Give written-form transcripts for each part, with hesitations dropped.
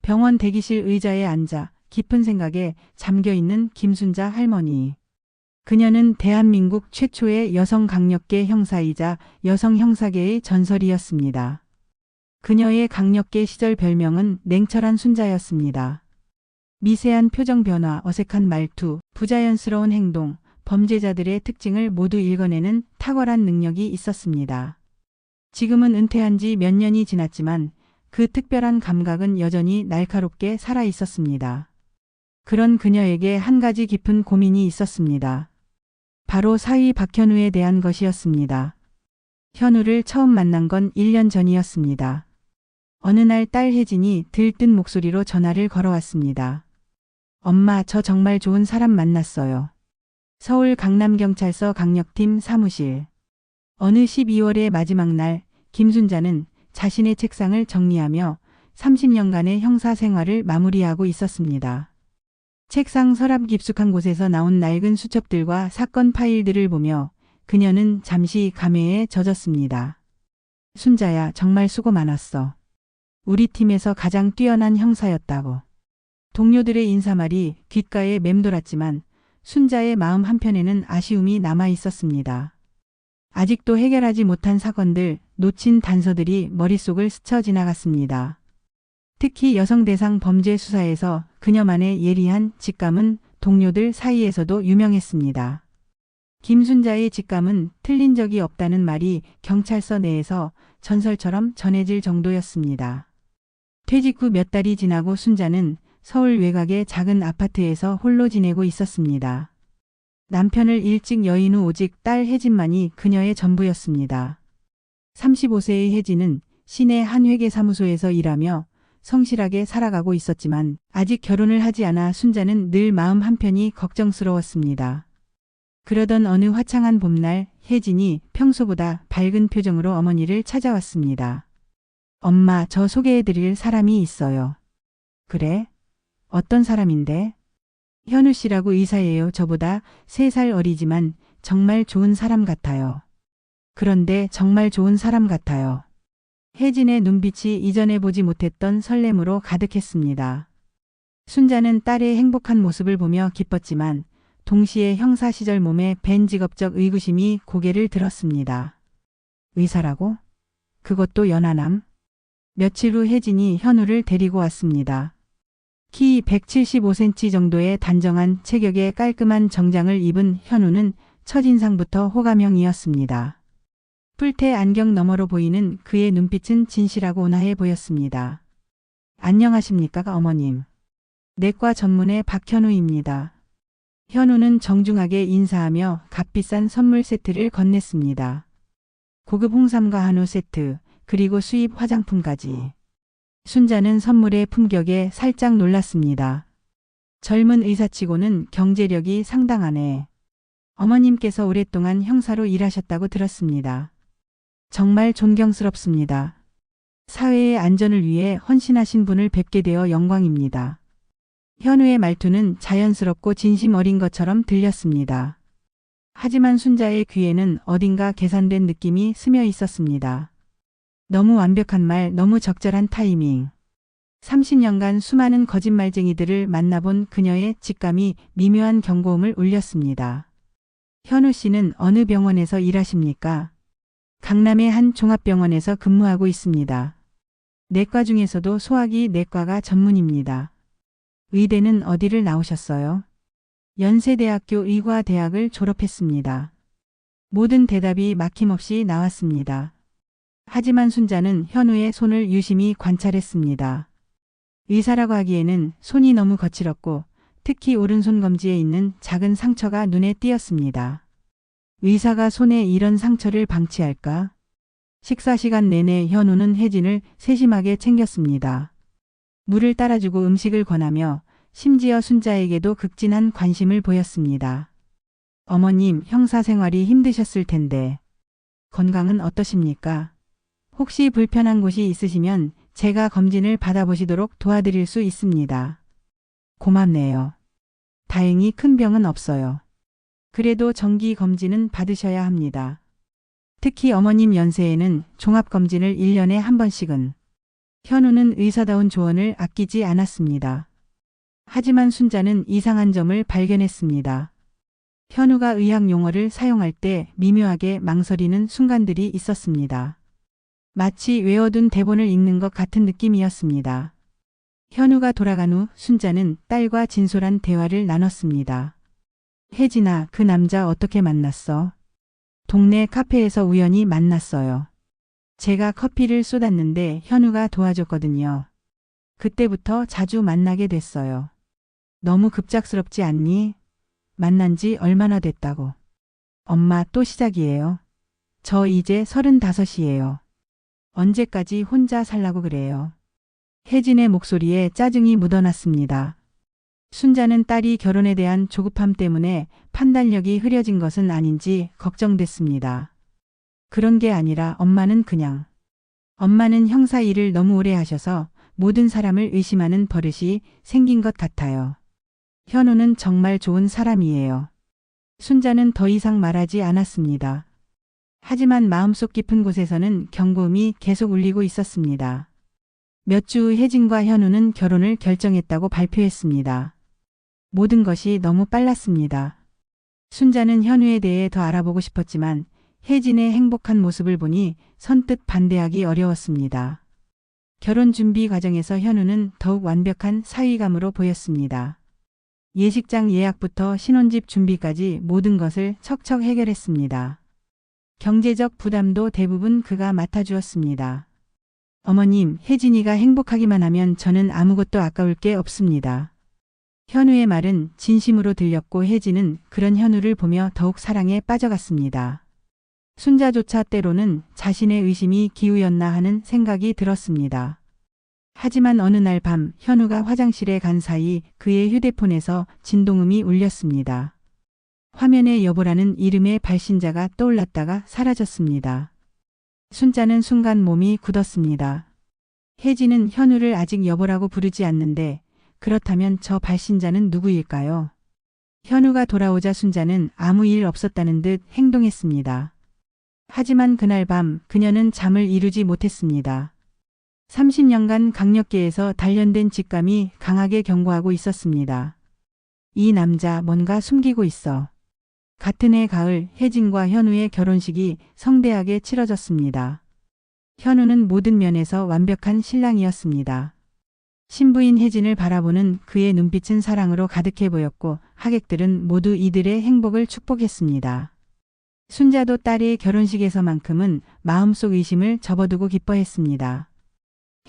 병원 대기실 의자에 앉아 깊은 생각에 잠겨있는 김순자 할머니. 그녀는 대한민국 최초의 여성 강력계 형사이자 여성 형사계의 전설이었습니다. 그녀의 강력계 시절 별명은 냉철한 순자였습니다. 미세한 표정 변화, 어색한 말투, 부자연스러운 행동, 범죄자들의 특징을 모두 읽어내는 탁월한 능력이 있었습니다. 지금은 은퇴한 지 몇 년이 지났지만 그 특별한 감각은 여전히 날카롭게 살아 있었습니다. 그런 그녀에게 한 가지 깊은 고민이 있었습니다. 바로 사위 박현우에 대한 것이었습니다. 현우를 처음 만난 건 1년 전이었습니다. 어느 날 딸 혜진이 들뜬 목소리로 전화를 걸어왔습니다. 엄마, 저 정말 좋은 사람 만났어요. 서울 강남경찰서 강력팀 사무실. 어느 12월의 마지막 날, 김순자는 자신의 책상을 정리하며 30년간의 형사 생활을 마무리하고 있었습니다. 책상 서랍 깊숙한 곳에서 나온 낡은 수첩들과 사건 파일들을 보며 그녀는 잠시 감회에 젖었습니다. 순자야, 정말 수고 많았어. 우리 팀에서 가장 뛰어난 형사였다고. 동료들의 인사말이 귓가에 맴돌았지만 순자의 마음 한편에는 아쉬움이 남아 있었습니다. 아직도 해결하지 못한 사건들, 놓친 단서들이 머릿속을 스쳐 지나갔습니다. 특히 여성 대상 범죄 수사에서 그녀만의 예리한 직감은 동료들 사이에서도 유명했습니다. 김순자의 직감은 틀린 적이 없다는 말이 경찰서 내에서 전설처럼 전해질 정도였습니다. 퇴직 후 몇 달이 지나고 순자는 서울 외곽의 작은 아파트에서 홀로 지내고 있었습니다. 남편을 일찍 여인 후 오직 딸 혜진만이 그녀의 전부였습니다. 35세의 혜진은 시내 한 회계사무소에서 일하며 성실하게 살아가고 있었지만 아직 결혼을 하지 않아 순자는 늘 마음 한편이 걱정스러웠습니다. 그러던 어느 화창한 봄날 혜진이 평소보다 밝은 표정으로 어머니를 찾아왔습니다. 엄마, 저 소개해드릴 사람이 있어요. 그래? 어떤 사람인데? 현우 씨라고 의사예요. 저보다 3살 어리지만 정말 좋은 사람 같아요. 그런데 정말 좋은 사람 같아요. 혜진의 눈빛이 이전에 보지 못했던 설렘으로 가득했습니다. 순자는 딸의 행복한 모습을 보며 기뻤지만 동시에 형사 시절 몸에 밴 직업적 의구심이 고개를 들었습니다. 의사라고? 그것도 연하남? 며칠 후 혜진이 현우를 데리고 왔습니다. 키 175cm 정도의 단정한 체격에 깔끔한 정장을 입은 현우는 첫인상부터 호감형이었습니다. 뿔테 안경 너머로 보이는 그의 눈빛은 진실하고 온화해 보였습니다. 안녕하십니까, 어머님. 내과 전문의 박현우입니다. 현우는 정중하게 인사하며 값비싼 선물 세트를 건넸습니다. 고급 홍삼과 한우 세트, 그리고 수입 화장품까지. 순자는 선물의 품격에 살짝 놀랐습니다. 젊은 의사치고는 경제력이 상당하네. 어머님께서 오랫동안 형사로 일하셨다고 들었습니다. 정말 존경스럽습니다. 사회의 안전을 위해 헌신하신 분을 뵙게 되어 영광입니다. 현우의 말투는 자연스럽고 진심 어린 것처럼 들렸습니다. 하지만 순자의 귀에는 어딘가 계산된 느낌이 스며 있었습니다. 너무 완벽한 말, 너무 적절한 타이밍. 30년간 수많은 거짓말쟁이들을 만나본 그녀의 직감이 미묘한 경고음을 울렸습니다. 현우 씨는 어느 병원에서 일하십니까? 강남의 한 종합병원에서 근무하고 있습니다. 내과 중에서도 소화기 내과가 전문입니다. 의대는 어디를 나오셨어요? 연세대학교 의과대학을 졸업했습니다. 모든 대답이 막힘없이 나왔습니다. 하지만 순자는 현우의 손을 유심히 관찰했습니다. 의사라고 하기에는 손이 너무 거칠었고 특히 오른손 검지에 있는 작은 상처가 눈에 띄었습니다. 의사가 손에 이런 상처를 방치할까? 식사 시간 내내 현우는 혜진을 세심하게 챙겼습니다. 물을 따라주고 음식을 권하며 심지어 순자에게도 극진한 관심을 보였습니다. 어머님, 형사 생활이 힘드셨을 텐데 건강은 어떠십니까? 혹시 불편한 곳이 있으시면 제가 검진을 받아보시도록 도와드릴 수 있습니다. 고맙네요. 다행히 큰 병은 없어요. 그래도 정기 검진은 받으셔야 합니다. 특히 어머님 연세에는 종합검진을 1년에 한 번씩은. 현우는 의사다운 조언을 아끼지 않았습니다. 하지만 순자는 이상한 점을 발견했습니다. 현우가 의학 용어를 사용할 때 미묘하게 망설이는 순간들이 있었습니다. 마치 외워둔 대본을 읽는 것 같은 느낌이었습니다. 현우가 돌아간 후 순자는 딸과 진솔한 대화를 나눴습니다. 혜진아, 그 남자 어떻게 만났어? 동네 카페에서 우연히 만났어요. 제가 커피를 쏟았는데 현우가 도와줬거든요. 그때부터 자주 만나게 됐어요. 너무 급작스럽지 않니? 만난 지 얼마나 됐다고. 엄마 또 시작이에요. 저 이제 35이에요. 언제까지 혼자 살라고 그래요. 혜진의 목소리에 짜증이 묻어났습니다. 순자는 딸이 결혼에 대한 조급함 때문에 판단력이 흐려진 것은 아닌지 걱정됐습니다. 그런 게 아니라 엄마는 형사 일을 너무 오래 하셔서 모든 사람을 의심하는 버릇이 생긴 것 같아요. 현우는 정말 좋은 사람이에요. 순자는 더 이상 말하지 않았습니다. 하지만 마음속 깊은 곳에서는 경고음이 계속 울리고 있었습니다. 몇 주 후 혜진과 현우는 결혼을 결정했다고 발표했습니다. 모든 것이 너무 빨랐습니다. 순자는 현우에 대해 더 알아보고 싶었지만 혜진의 행복한 모습을 보니 선뜻 반대하기 어려웠습니다. 결혼 준비 과정에서 현우는 더욱 완벽한 사위감으로 보였습니다. 예식장 예약부터 신혼집 준비까지 모든 것을 척척 해결했습니다. 경제적 부담도 대부분 그가 맡아주었습니다. 어머님, 혜진이가 행복하기만 하면 저는 아무것도 아까울 게 없습니다. 현우의 말은 진심으로 들렸고 혜진은 그런 현우를 보며 더욱 사랑에 빠져갔습니다. 순자조차 때로는 자신의 의심이 기우였나 하는 생각이 들었습니다. 하지만 어느 날 밤 현우가 화장실에 간 사이 그의 휴대폰에서 진동음이 울렸습니다. 화면에 여보라는 이름의 발신자가 떠올랐다가 사라졌습니다. 순자는 순간 몸이 굳었습니다. 혜진은 현우를 아직 여보라고 부르지 않는데 그렇다면 저 발신자는 누구일까요? 현우가 돌아오자 순자는 아무 일 없었다는 듯 행동했습니다. 하지만 그날 밤 그녀는 잠을 이루지 못했습니다. 30년간 강력계에서 단련된 직감이 강하게 경고하고 있었습니다. 이 남자 뭔가 숨기고 있어. 같은 해 가을 혜진과 현우의 결혼식이 성대하게 치러졌습니다. 현우는 모든 면에서 완벽한 신랑이었습니다. 신부인 혜진을 바라보는 그의 눈빛은 사랑으로 가득해 보였고 하객들은 모두 이들의 행복을 축복했습니다. 순자도 딸의 결혼식에서만큼은 마음속 의심을 접어두고 기뻐했습니다.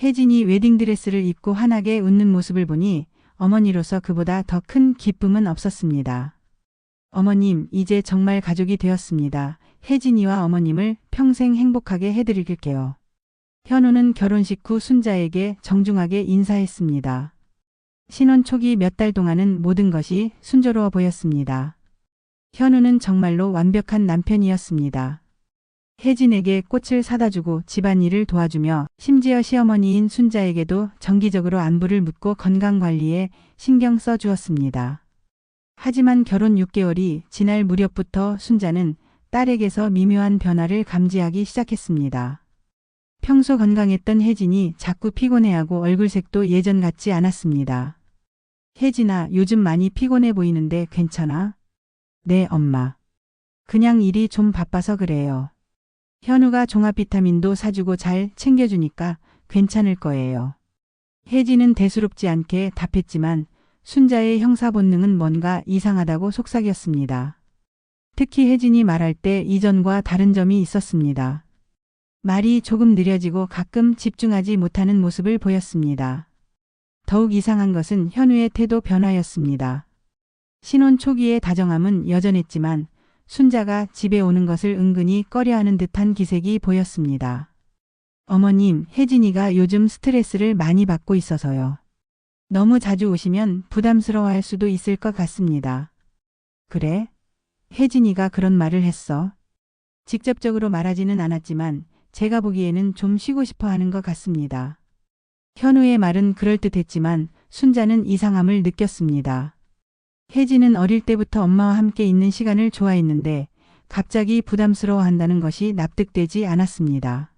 혜진이 웨딩드레스를 입고 환하게 웃는 모습을 보니 어머니로서 그보다 더 큰 기쁨은 없었습니다. 어머님, 이제 정말 가족이 되었습니다. 혜진이와 어머님을 평생 행복하게 해드릴게요. 현우는 결혼식 후 순자에게 정중하게 인사했습니다. 신혼 초기 몇 달 동안은 모든 것이 순조로워 보였습니다. 현우는 정말로 완벽한 남편이었습니다. 혜진에게 꽃을 사다 주고 집안일을 도와주며 심지어 시어머니인 순자에게도 정기적으로 안부를 묻고 건강관리에 신경 써 주었습니다. 하지만 결혼 6개월이 지날 무렵부터 순자는 딸에게서 미묘한 변화를 감지하기 시작했습니다. 평소 건강했던 혜진이 자꾸 피곤해하고 얼굴색도 예전 같지 않았습니다. 혜진아, 요즘 많이 피곤해 보이는데 괜찮아? 네, 엄마. 그냥 일이 좀 바빠서 그래요. 현우가 종합 비타민도 사주고 잘 챙겨주니까 괜찮을 거예요. 혜진은 대수롭지 않게 답했지만 순자의 형사 본능은 뭔가 이상하다고 속삭였습니다. 특히 혜진이 말할 때 이전과 다른 점이 있었습니다. 말이 조금 느려지고 가끔 집중하지 못하는 모습을 보였습니다. 더욱 이상한 것은 현우의 태도 변화였습니다. 신혼 초기의 다정함은 여전했지만 순자가 집에 오는 것을 은근히 꺼려하는 듯한 기색이 보였습니다. 어머님, 혜진이가 요즘 스트레스를 많이 받고 있어서요. 너무 자주 오시면 부담스러워할 수도 있을 것 같습니다. 그래? 혜진이가 그런 말을 했어. 직접적으로 말하지는 않았지만 제가 보기에는 좀 쉬고 싶어 하는 것 같습니다. 현우의 말은 그럴듯했지만 순자는 이상함을 느꼈습니다. 혜진은 어릴 때부터 엄마와 함께 있는 시간을 좋아했는데 갑자기 부담스러워한다는 것이 납득되지 않았습니다.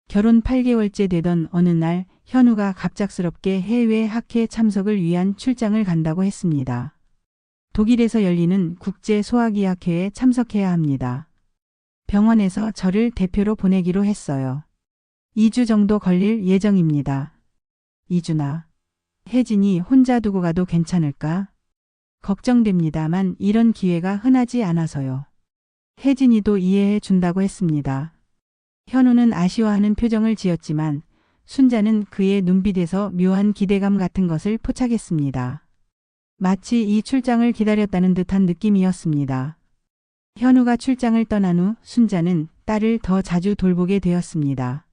결혼 8개월째 되던 어느 날 현우가 갑작스럽게 해외 학회 참석을 위한 출장을 간다고 했습니다. 독일에서 열리는 국제 소화기학회에 참석해야 합니다. 병원에서 저를 대표로 보내기로 했어요. 2주 정도 걸릴 예정입니다. 2주나. 혜진이 혼자 두고 가도 괜찮을까? 걱정됩니다만 이런 기회가 흔하지 않아서요. 혜진이도 이해해 준다고 했습니다. 현우는 아쉬워하는 표정을 지었지만 순자는 그의 눈빛에서 묘한 기대감 같은 것을 포착했습니다. 마치 이 출장을 기다렸다는 듯한 느낌이었습니다. 현우가 출장을 떠난 후 순자는 딸을 더 자주 돌보게 되었습니다.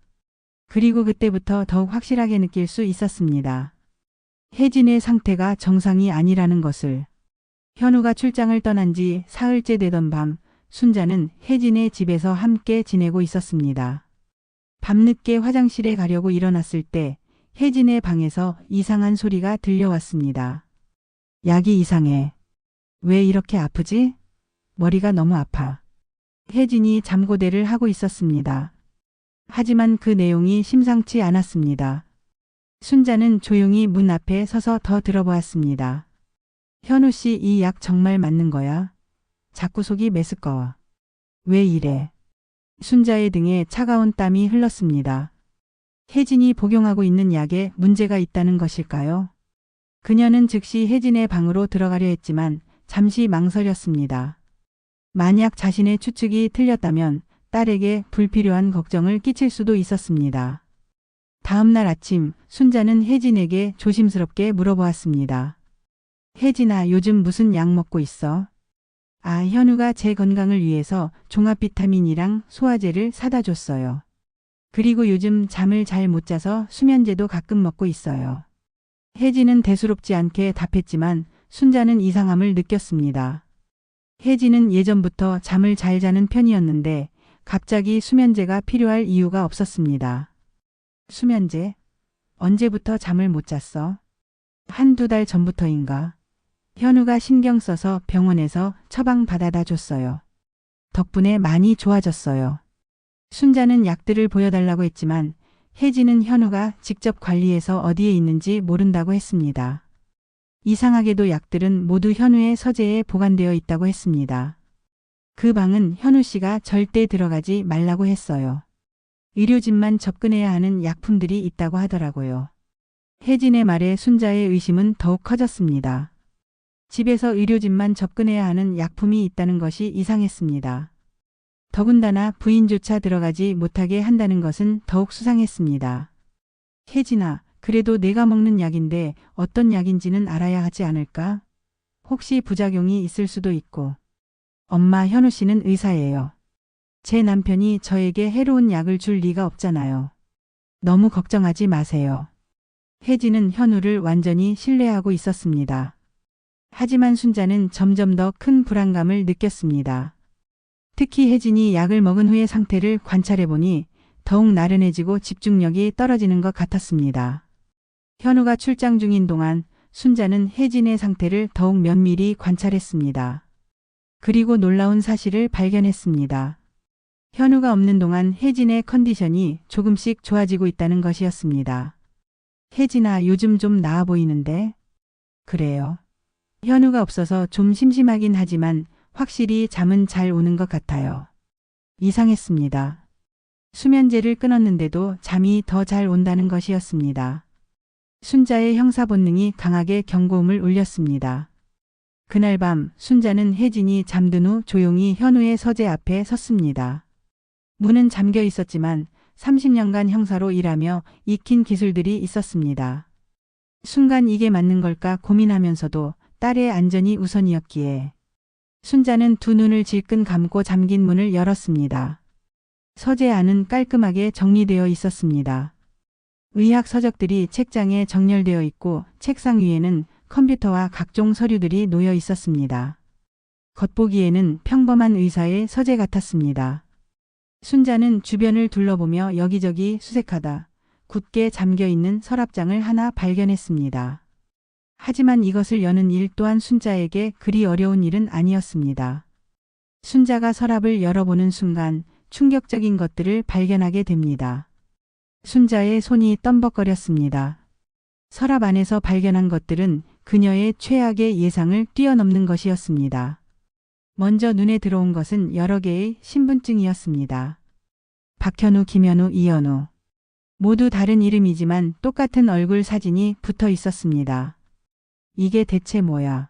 그리고 그때부터 더욱 확실하게 느낄 수 있었습니다. 혜진의 상태가 정상이 아니라는 것을. 현우가 출장을 떠난 지 사흘째 되던 밤, 순자는 혜진의 집에서 함께 지내고 있었습니다. 밤늦게 화장실에 가려고 일어났을 때 혜진의 방에서 이상한 소리가 들려왔습니다. 약이 이상해. 왜 이렇게 아프지? 머리가 너무 아파. 혜진이 잠고대를 하고 있었습니다. 하지만 그 내용이 심상치 않았습니다. 순자는 조용히 문 앞에 서서 더 들어보았습니다. 현우 씨, 이 약 정말 맞는 거야? 자꾸 속이 메스꺼워. 왜 이래? 순자의 등에 차가운 땀이 흘렀습니다. 혜진이 복용하고 있는 약에 문제가 있다는 것일까요? 그녀는 즉시 혜진의 방으로 들어가려 했지만 잠시 망설였습니다. 만약 자신의 추측이 틀렸다면 딸에게 불필요한 걱정을 끼칠 수도 있었습니다. 다음 날 아침 순자는 혜진에게 조심스럽게 물어보았습니다. 혜진아, 요즘 무슨 약 먹고 있어? 아, 현우가 제 건강을 위해서 종합 비타민이랑 소화제를 사다 줬어요. 그리고 요즘 잠을 잘 못 자서 수면제도 가끔 먹고 있어요. 혜진은 대수롭지 않게 답했지만 순자는 이상함을 느꼈습니다. 혜진은 예전부터 잠을 잘 자는 편이었는데 갑자기 수면제가 필요할 이유가 없었습니다. 수면제? 언제부터 잠을 못 잤어? 한두 달 전부터인가? 현우가 신경 써서 병원에서 처방 받아다 줬어요. 덕분에 많이 좋아졌어요. 순자는 약들을 보여달라고 했지만 혜진은 현우가 직접 관리해서 어디에 있는지 모른다고 했습니다. 이상하게도 약들은 모두 현우의 서재에 보관되어 있다고 했습니다. 그 방은 현우 씨가 절대 들어가지 말라고 했어요. 의료진만 접근해야 하는 약품들이 있다고 하더라고요. 혜진의 말에 순자의 의심은 더욱 커졌습니다. 집에서 의료진만 접근해야 하는 약품이 있다는 것이 이상했습니다. 더군다나 부인조차 들어가지 못하게 한다는 것은 더욱 수상했습니다. 혜진아, 그래도 내가 먹는 약인데 어떤 약인지는 알아야 하지 않을까? 혹시 부작용이 있을 수도 있고. 엄마, 현우 씨는 의사예요. 제 남편이 저에게 해로운 약을 줄 리가 없잖아요. 너무 걱정하지 마세요. 혜진은 현우를 완전히 신뢰하고 있었습니다. 하지만 순자는 점점 더 큰 불안감을 느꼈습니다. 특히 혜진이 약을 먹은 후의 상태를 관찰해보니 더욱 나른해지고 집중력이 떨어지는 것 같았습니다. 현우가 출장 중인 동안 순자는 혜진의 상태를 더욱 면밀히 관찰했습니다. 그리고 놀라운 사실을 발견했습니다. 현우가 없는 동안 혜진의 컨디션이 조금씩 좋아지고 있다는 것이었습니다. 혜진아, 요즘 좀 나아 보이는데? 그래요. 현우가 없어서 좀 심심하긴 하지만 확실히 잠은 잘 오는 것 같아요. 이상했습니다. 수면제를 끊었는데도 잠이 더 잘 온다는 것이었습니다. 순자의 형사 본능이 강하게 경고음을 울렸습니다. 그날 밤 순자는 혜진이 잠든 후 조용히 현우의 서재 앞에 섰습니다. 문은 잠겨 있었지만 30년간 형사로 일하며 익힌 기술들이 있었습니다. 순간 이게 맞는 걸까 고민하면서도 딸의 안전이 우선이었기에 순자는 두 눈을 질끈 감고 잠긴 문을 열었습니다. 서재 안은 깔끔하게 정리되어 있었습니다. 의학 서적들이 책장에 정렬되어 있고 책상 위에는 컴퓨터와 각종 서류들이 놓여 있었습니다. 겉보기에는 평범한 의사의 서재 같았습니다. 순자는 주변을 둘러보며 여기저기 수색하다 굳게 잠겨있는 서랍장을 하나 발견했습니다. 하지만 이것을 여는 일 또한 순자에게 그리 어려운 일은 아니었습니다. 순자가 서랍을 열어보는 순간 충격적인 것들을 발견하게 됩니다. 순자의 손이 덤벅거렸습니다. 서랍 안에서 발견한 것들은 그녀의 최악의 예상을 뛰어넘는 것이었습니다. 먼저 눈에 들어온 것은 여러 개의 신분증이었습니다. 박현우, 김현우, 이현우. 모두 다른 이름이지만 똑같은 얼굴 사진이 붙어 있었습니다. 이게 대체 뭐야?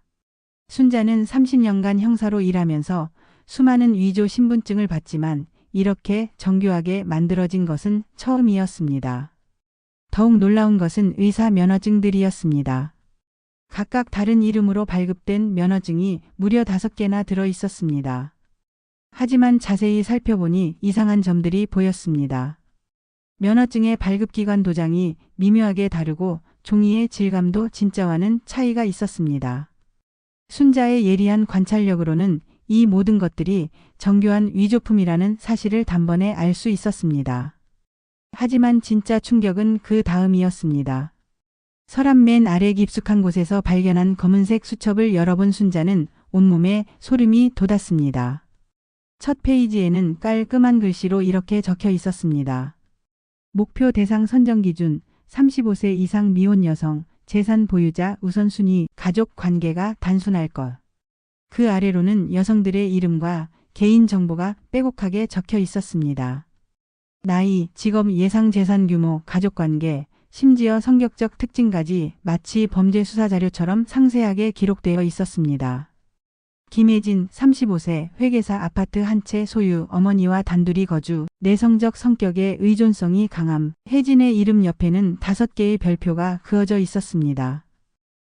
순자는 30년간 형사로 일하면서 수많은 위조 신분증을 봤지만 이렇게 정교하게 만들어진 것은 처음이었습니다. 더욱 놀라운 것은 의사 면허증들이었습니다. 각각 다른 이름으로 발급된 면허증이 무려 5개나 들어 있었습니다. 하지만 자세히 살펴보니 이상한 점들이 보였습니다. 면허증의 발급기관 도장이 미묘하게 다르고 종이의 질감도 진짜와는 차이가 있었습니다. 순자의 예리한 관찰력으로는 이 모든 것들이 정교한 위조품이라는 사실을 단번에 알 수 있었습니다. 하지만 진짜 충격은 그 다음이었습니다. 서랍 맨 아래 깊숙한 곳에서 발견한 검은색 수첩을 열어본 순자는 온몸에 소름이 돋았습니다. 첫 페이지에는 깔끔한 글씨로 이렇게 적혀 있었습니다. 목표 대상 선정 기준 35세 이상 미혼 여성, 재산 보유자 우선순위, 가족 관계가 단순할 것. 그 아래로는 여성들의 이름과 개인 정보가 빼곡하게 적혀 있었습니다. 나이, 직업, 예상 재산 규모, 가족관계, 심지어 성격적 특징까지 마치 범죄 수사 자료처럼 상세하게 기록되어 있었습니다. 김혜진, 35세, 회계사 아파트 한 채 소유, 어머니와 단둘이 거주, 내성적 성격에 의존성이 강함. 혜진의 이름 옆에는 5개의 별표가 그어져 있었습니다.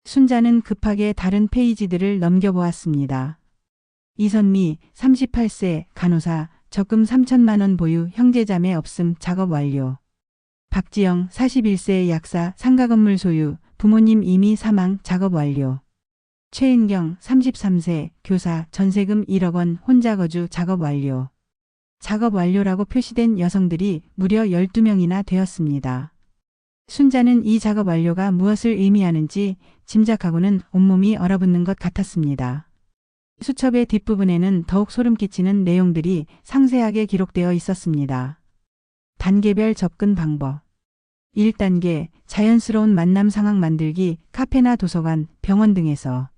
순자는 급하게 다른 페이지들을 넘겨보았습니다. 이선미, 38세, 간호사, 적금 3천만 원 보유, 형제자매 없음, 작업 완료. 박지영, 41세, 약사, 상가 건물 소유, 부모님 이미 사망, 작업 완료. 최은경, 33세, 교사, 전세금 1억 원, 혼자 거주, 작업 완료. 작업 완료라고 표시된 여성들이 무려 12명이나 되었습니다. 순자는 이 작업 완료가 무엇을 의미하는지 짐작하고는 온몸이 얼어붙는 것 같았습니다. 수첩의 뒷부분에는 더욱 소름 끼치는 내용들이 상세하게 기록되어 있었습니다. 단계별 접근 방법. 1단계, 자연스러운 만남 상황 만들기, 카페나 도서관, 병원 등에서.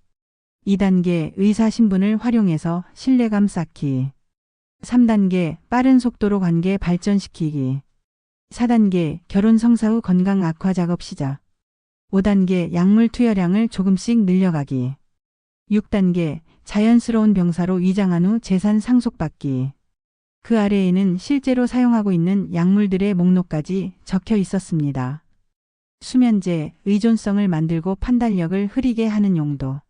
2단계, 의사 신분을 활용해서 신뢰감 쌓기. 3단계, 빠른 속도로 관계 발전시키기. 4단계, 결혼 성사 후 건강 악화 작업 시작. 5단계, 약물 투여량을 조금씩 늘려가기. 6단계, 자연스러운 병사로 위장한 후 재산 상속받기. 그 아래에는 실제로 사용하고 있는 약물들의 목록까지 적혀 있었습니다. 수면제, 의존성을 만들고 판단력을 흐리게 하는 용도.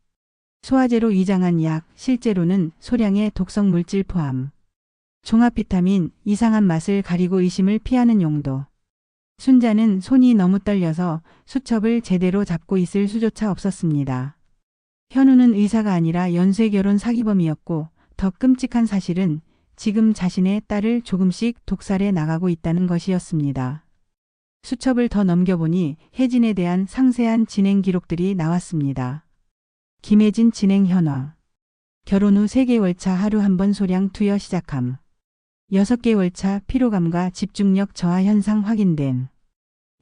소화제로 위장한 약, 실제로는 소량의 독성 물질 포함. 종합 비타민, 이상한 맛을 가리고 의심을 피하는 용도. 순자는 손이 너무 떨려서 수첩을 제대로 잡고 있을 수조차 없었습니다. 현우는 의사가 아니라 연쇄결혼 사기범이었고 더 끔찍한 사실은 지금 자신의 딸을 조금씩 독살해 나가고 있다는 것이었습니다. 수첩을 더 넘겨보니 혜진에 대한 상세한 진행 기록들이 나왔습니다. 김혜진 진행 현황. 결혼 후 3개월 차 하루 한 번 소량 투여 시작함. 6개월 차 피로감과 집중력 저하 현상 확인됨.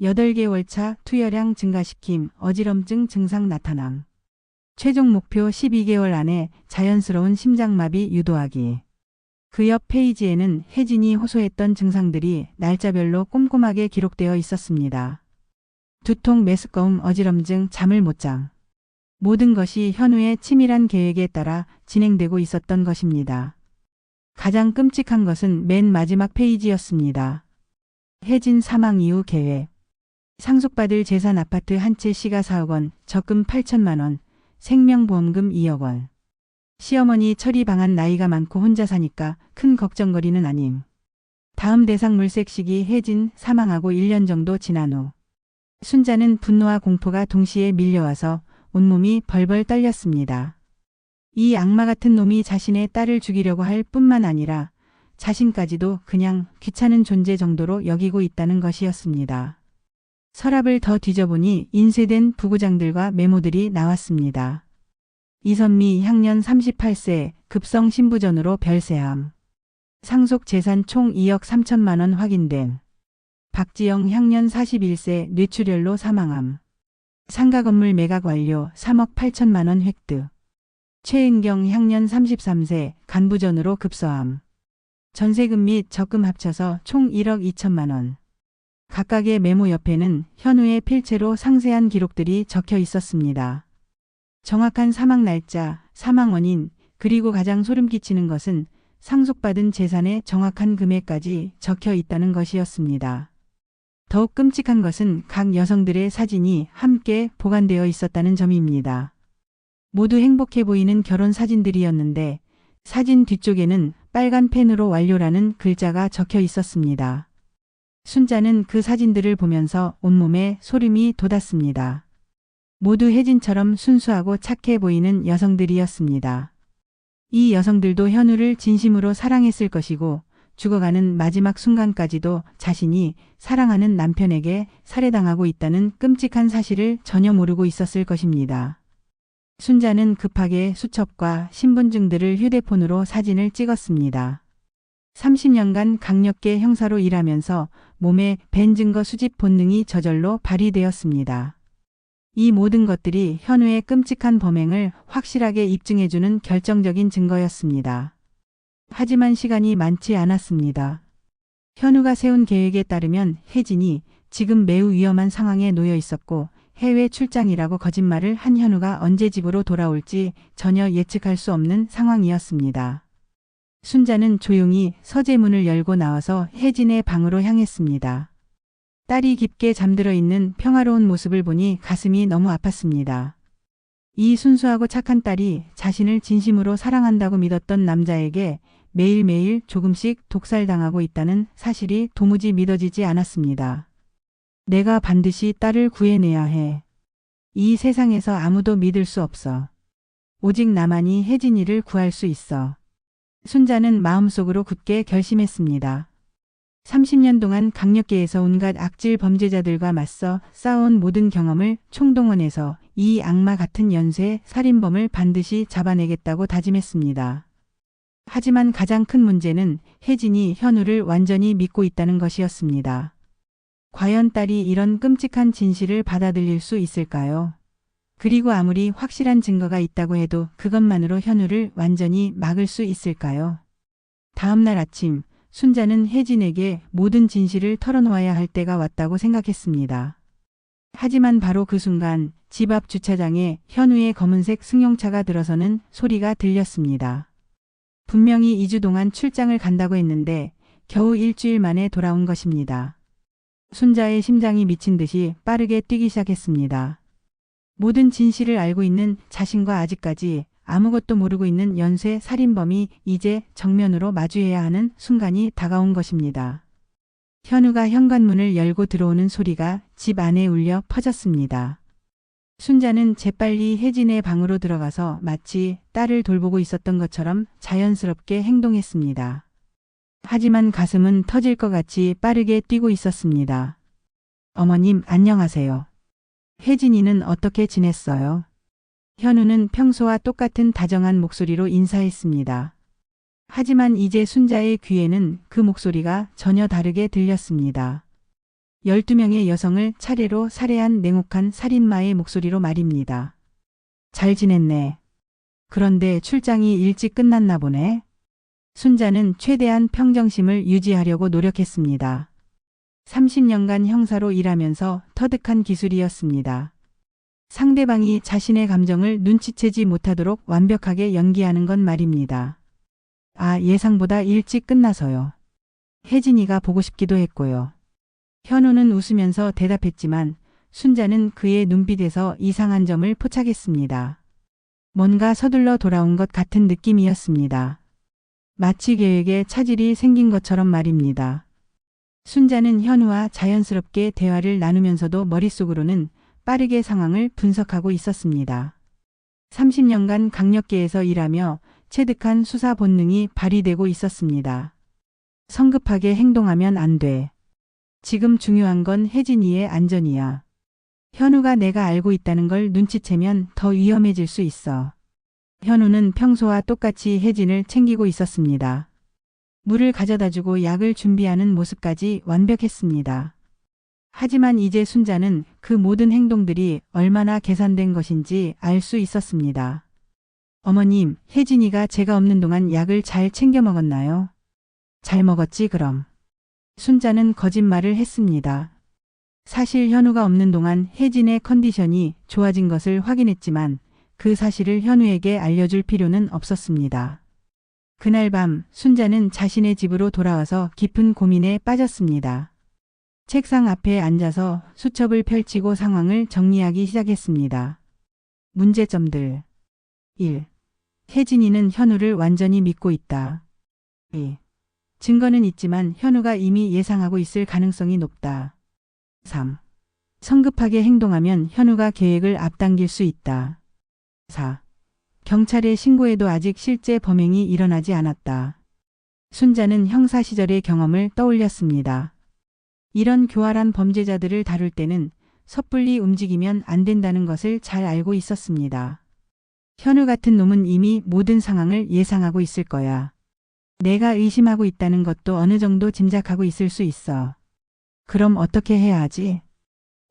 8개월 차 투여량 증가시킴, 어지럼증 증상 나타남. 최종 목표 12개월 안에 자연스러운 심장마비 유도하기. 그 옆 페이지에는 혜진이 호소했던 증상들이 날짜별로 꼼꼼하게 기록되어 있었습니다. 두통, 메스꺼움, 어지럼증, 잠을 못 잠. 모든 것이 현우의 치밀한 계획에 따라 진행되고 있었던 것입니다. 가장 끔찍한 것은 맨 마지막 페이지였습니다. 혜진 사망 이후 계획. 상속받을 재산 아파트 한 채 시가 4억 원, 적금 8천만 원, 생명보험금 2억 원. 시어머니 처리 방안 나이가 많고 혼자 사니까 큰 걱정거리는 아님. 다음 대상 물색 시기 혜진 사망하고 1년 정도 지난 후. 순자는 분노와 공포가 동시에 밀려와서 온몸이 벌벌 떨렸습니다. 이 악마 같은 놈이 자신의 딸을 죽이려고 할 뿐만 아니라 자신까지도 그냥 귀찮은 존재 정도로 여기고 있다는 것이었습니다. 서랍을 더 뒤져보니 인쇄된 부고장들과 메모들이 나왔습니다. 이선미 향년 38세 급성 신부전으로 별세함. 상속 재산 총 2억 3천만 원 확인됨. 박지영 향년 41세 뇌출혈로 사망함. 상가 건물 매각 완료 3억 8천만 원 획득. 최은경 향년 33세 간부전으로 급서함. 전세금 및 적금 합쳐서 총 1억 2천만 원. 각각의 메모 옆에는 현우의 필체로 상세한 기록들이 적혀 있었습니다. 정확한 사망 날짜, 사망 원인, 그리고 가장 소름 끼치는 것은 상속받은 재산의 정확한 금액까지 적혀 있다는 것이었습니다. 더욱 끔찍한 것은 각 여성들의 사진이 함께 보관되어 있었다는 점입니다. 모두 행복해 보이는 결혼 사진들이었는데 사진 뒤쪽에는 빨간 펜으로 완료라는 글자가 적혀 있었습니다. 순자는 그 사진들을 보면서 온몸에 소름이 돋았습니다. 모두 혜진처럼 순수하고 착해 보이는 여성들이었습니다. 이 여성들도 현우를 진심으로 사랑했을 것이고 죽어가는 마지막 순간까지도 자신이 사랑하는 남편에게 살해당하고 있다는 끔찍한 사실을 전혀 모르고 있었을 것입니다. 순자는 급하게 수첩과 신분증들을 휴대폰으로 사진을 찍었습니다. 30년간 강력계 형사로 일하면서 몸에 밴 증거 수집 본능이 저절로 발휘되었습니다. 이 모든 것들이 현우의 끔찍한 범행을 확실하게 입증해주는 결정적인 증거였습니다. 하지만 시간이 많지 않았습니다. 현우가 세운 계획에 따르면 혜진이 지금 매우 위험한 상황에 놓여 있었고 해외 출장이라고 거짓말을 한 현우가 언제 집으로 돌아올지 전혀 예측할 수 없는 상황이었습니다. 순자는 조용히 서재문을 열고 나와서 혜진의 방으로 향했습니다. 딸이 깊게 잠들어 있는 평화로운 모습을 보니 가슴이 너무 아팠습니다. 이 순수하고 착한 딸이 자신을 진심으로 사랑한다고 믿었던 남자에게 매일매일 조금씩 독살당하고 있다는 사실이 도무지 믿어지지 않았습니다. 내가 반드시 딸을 구해내야 해. 이 세상에서 아무도 믿을 수 없어. 오직 나만이 혜진이를 구할 수 있어. 순자는 마음속으로 굳게 결심했습니다. 30년 동안 강력계에서 온갖 악질 범죄자들과 맞서 싸운 모든 경험을 총동원해서 이 악마 같은 연쇄 살인범을 반드시 잡아내겠다고 다짐했습니다. 하지만 가장 큰 문제는 혜진이 현우를 완전히 믿고 있다는 것이었습니다. 과연 딸이 이런 끔찍한 진실을 받아들일 수 있을까요? 그리고 아무리 확실한 증거가 있다고 해도 그것만으로 현우를 완전히 막을 수 있을까요? 다음 날 아침 순자는 혜진에게 모든 진실을 털어놓아야 할 때가 왔다고 생각했습니다. 하지만 바로 그 순간 집 앞 주차장에 현우의 검은색 승용차가 들어서는 소리가 들렸습니다. 분명히 2주 동안 출장을 간다고 했는데 겨우 일주일 만에 돌아온 것입니다. 순자의 심장이 미친 듯이 빠르게 뛰기 시작했습니다. 모든 진실을 알고 있는 자신과 아직까지 아무것도 모르고 있는 연쇄 살인범이 이제 정면으로 마주해야 하는 순간이 다가온 것입니다. 현우가 현관문을 열고 들어오는 소리가 집 안에 울려 퍼졌습니다. 순자는 재빨리 혜진의 방으로 들어가서 마치 딸을 돌보고 있었던 것처럼 자연스럽게 행동했습니다. 하지만 가슴은 터질 것 같이 빠르게 뛰고 있었습니다. 어머님, 안녕하세요. 혜진이는 어떻게 지냈어요? 현우는 평소와 똑같은 다정한 목소리로 인사했습니다. 하지만 이제 순자의 귀에는 그 목소리가 전혀 다르게 들렸습니다. 12명의 여성을 차례로 살해한 냉혹한 살인마의 목소리로 말입니다. 잘 지냈네. 그런데 출장이 일찍 끝났나 보네. 순자는 최대한 평정심을 유지하려고 노력했습니다. 30년간 형사로 일하면서 터득한 기술이었습니다. 상대방이 자신의 감정을 눈치채지 못하도록 완벽하게 연기하는 건 말입니다. 아, 예상보다 일찍 끝나서요. 혜진이가 보고 싶기도 했고요. 현우는 웃으면서 대답했지만 순자는 그의 눈빛에서 이상한 점을 포착했습니다. 뭔가 서둘러 돌아온 것 같은 느낌이었습니다. 마치 계획에 차질이 생긴 것처럼 말입니다. 순자는 현우와 자연스럽게 대화를 나누면서도 머릿속으로는 빠르게 상황을 분석하고 있었습니다. 30년간 강력계에서 일하며 체득한 수사 본능이 발휘되고 있었습니다. 성급하게 행동하면 안 돼. 지금 중요한 건 혜진이의 안전이야. 현우가 내가 알고 있다는 걸 눈치채면 더 위험해질 수 있어. 현우는 평소와 똑같이 혜진을 챙기고 있었습니다. 물을 가져다주고 약을 준비하는 모습까지 완벽했습니다. 하지만 이제 순자는 그 모든 행동들이 얼마나 계산된 것인지 알 수 있었습니다. 어머님, 혜진이가 제가 없는 동안 약을 잘 챙겨 먹었나요? 잘 먹었지 그럼. 순자는 거짓말을 했습니다. 사실 현우가 없는 동안 혜진의 컨디션이 좋아진 것을 확인했지만 그 사실을 현우에게 알려줄 필요는 없었습니다. 그날 밤 순자는 자신의 집으로 돌아와서 깊은 고민에 빠졌습니다. 책상 앞에 앉아서 수첩을 펼치고 상황을 정리하기 시작했습니다. 문제점들. 1. 혜진이는 현우를 완전히 믿고 있다. 2. 증거는 있지만 현우가 이미 예상하고 있을 가능성이 높다. 3. 성급하게 행동하면 현우가 계획을 앞당길 수 있다. 4. 경찰에 신고해도 아직 실제 범행이 일어나지 않았다. 순자는 형사 시절의 경험을 떠올렸습니다. 이런 교활한 범죄자들을 다룰 때는 섣불리 움직이면 안 된다는 것을 잘 알고 있었습니다. 현우 같은 놈은 이미 모든 상황을 예상하고 있을 거야. 내가 의심하고 있다는 것도 어느 정도 짐작하고 있을 수 있어. 그럼 어떻게 해야 하지?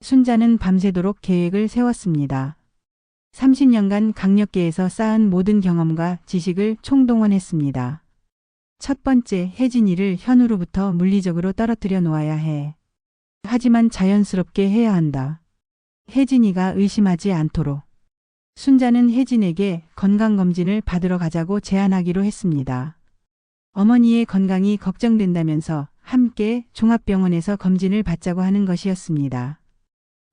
순자는 밤새도록 계획을 세웠습니다. 30년간 강력계에서 쌓은 모든 경험과 지식을 총동원했습니다. 첫 번째, 혜진이를 현우로부터 물리적으로 떨어뜨려 놓아야 해. 하지만 자연스럽게 해야 한다. 혜진이가 의심하지 않도록. 순자는 혜진에게 건강검진을 받으러 가자고 제안하기로 했습니다. 어머니의 건강이 걱정된다면서 함께 종합병원에서 검진을 받자고 하는 것이었습니다.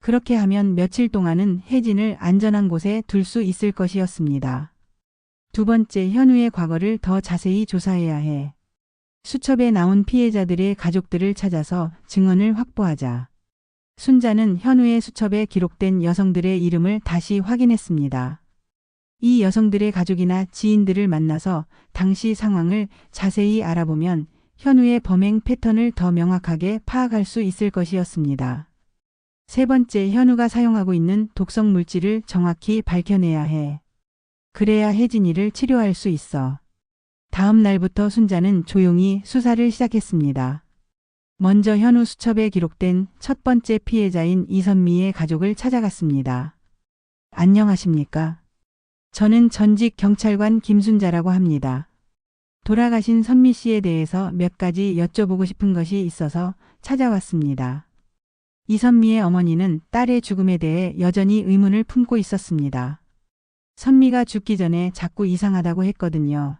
그렇게 하면 며칠 동안은 혜진을 안전한 곳에 둘 수 있을 것이었습니다. 두 번째, 현우의 과거를 더 자세히 조사해야 해. 수첩에 나온 피해자들의 가족들을 찾아서 증언을 확보하자. 순자는 현우의 수첩에 기록된 여성들의 이름을 다시 확인했습니다. 이 여성들의 가족이나 지인들을 만나서 당시 상황을 자세히 알아보면 현우의 범행 패턴을 더 명확하게 파악할 수 있을 것이었습니다. 세 번째, 현우가 사용하고 있는 독성 물질을 정확히 밝혀내야 해. 그래야 혜진이를 치료할 수 있어. 다음 날부터 순자는 조용히 수사를 시작했습니다. 먼저 현우 수첩에 기록된 첫 번째 피해자인 이선미의 가족을 찾아갔습니다. 안녕하십니까? 저는 전직 경찰관 김순자라고 합니다. 돌아가신 선미 씨에 대해서 몇 가지 여쭤보고 싶은 것이 있어서 찾아왔습니다. 이선미의 어머니는 딸의 죽음에 대해 여전히 의문을 품고 있었습니다. 선미가 죽기 전에 자꾸 이상하다고 했거든요.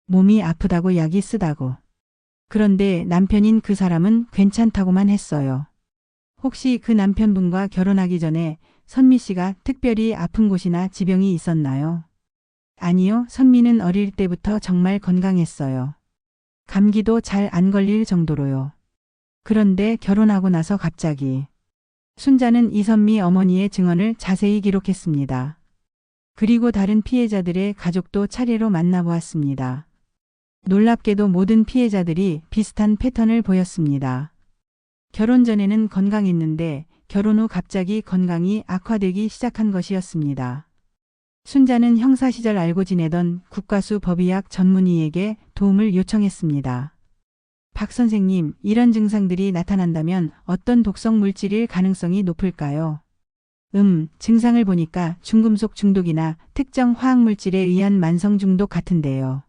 몸이 아프다고 약이 쓰다고. 그런데 남편인 그 사람은 괜찮다고만 했어요. 혹시 그 남편분과 결혼하기 전에 선미 씨가 특별히 아픈 곳이나 지병이 있었나요? 아니요, 선미는 어릴 때부터 정말 건강했어요. 감기도 잘 안 걸릴 정도로요. 그런데 결혼하고 나서 갑자기. 순자는 이선미 어머니의 증언을 자세히 기록했습니다. 그리고 다른 피해자들의 가족도 차례로 만나보았습니다. 놀랍게도 모든 피해자들이 비슷한 패턴을 보였습니다. 결혼 전에는 건강했는데 결혼 후 갑자기 건강이 악화되기 시작한 것이었습니다. 순자는 형사 시절 알고 지내던 국가수 법의학 전문의에게 도움을 요청했습니다. 박 선생님, 이런 증상들이 나타난다면 어떤 독성 물질일 가능성이 높을까요? 증상을 보니까 중금속 중독이나 특정 화학물질에 의한 만성 중독 같은데요.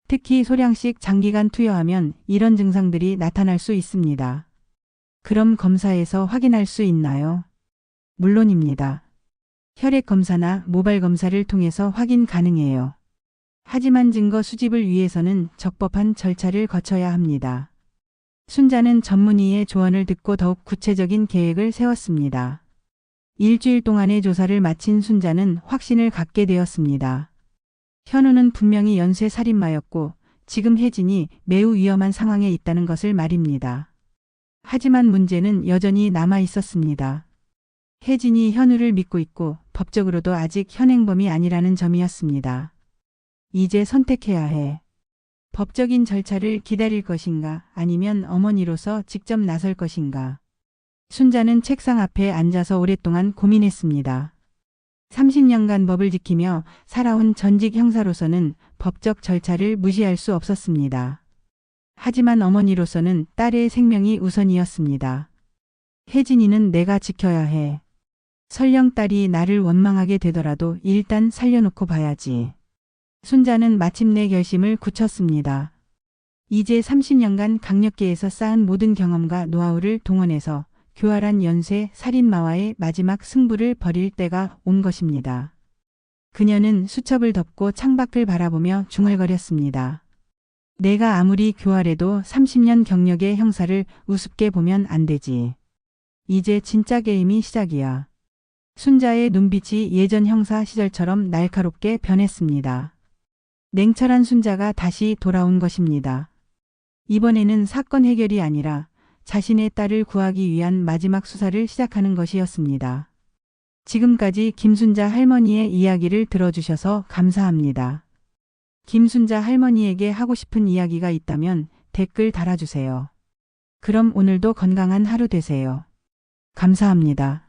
특히 소량씩 장기간 투여하면 이런 증상들이 나타날 수 있습니다. 그럼 검사에서 확인할 수 있나요? 물론입니다. 혈액 검사나 모발 검사를 통해서 확인 가능해요. 하지만 증거 수집을 위해서는 적법한 절차를 거쳐야 합니다. 순자는 전문의의 조언을 듣고 더욱 구체적인 계획을 세웠습니다. 일주일 동안의 조사를 마친 순자는 확신을 갖게 되었습니다. 현우는 분명히 연쇄 살인마였고 지금 혜진이 매우 위험한 상황에 있다는 것을 말입니다. 하지만 문제는 여전히 남아 있었습니다. 혜진이 현우를 믿고 있고 법적으로도 아직 현행범이 아니라는 점이었습니다. 이제 선택해야 해. 법적인 절차를 기다릴 것인가 아니면 어머니로서 직접 나설 것인가. 순자는 책상 앞에 앉아서 오랫동안 고민했습니다. 30년간 법을 지키며 살아온 전직 형사로서는 법적 절차를 무시할 수 없었습니다. 하지만 어머니로서는 딸의 생명이 우선이었습니다. 혜진이는 내가 지켜야 해. 설령 딸이 나를 원망하게 되더라도 일단 살려놓고 봐야지. 순자는 마침내 결심을 굳혔습니다. 이제 30년간 강력계에서 쌓은 모든 경험과 노하우를 동원해서 교활한 연쇄 살인마와의 마지막 승부를 벌일 때가 온 것입니다. 그녀는 수첩을 덮고 창밖을 바라보며 중얼거렸습니다. 내가 아무리 교활해도 30년 경력의 형사를 우습게 보면 안 되지. 이제 진짜 게임이 시작이야. 순자의 눈빛이 예전 형사 시절처럼 날카롭게 변했습니다. 냉철한 순자가 다시 돌아온 것입니다. 이번에는 사건 해결이 아니라 자신의 딸을 구하기 위한 마지막 수사를 시작하는 것이었습니다. 지금까지 김순자 할머니의 이야기를 들어주셔서 감사합니다. 김순자 할머니에게 하고 싶은 이야기가 있다면 댓글 달아주세요. 그럼 오늘도 건강한 하루 되세요. 감사합니다.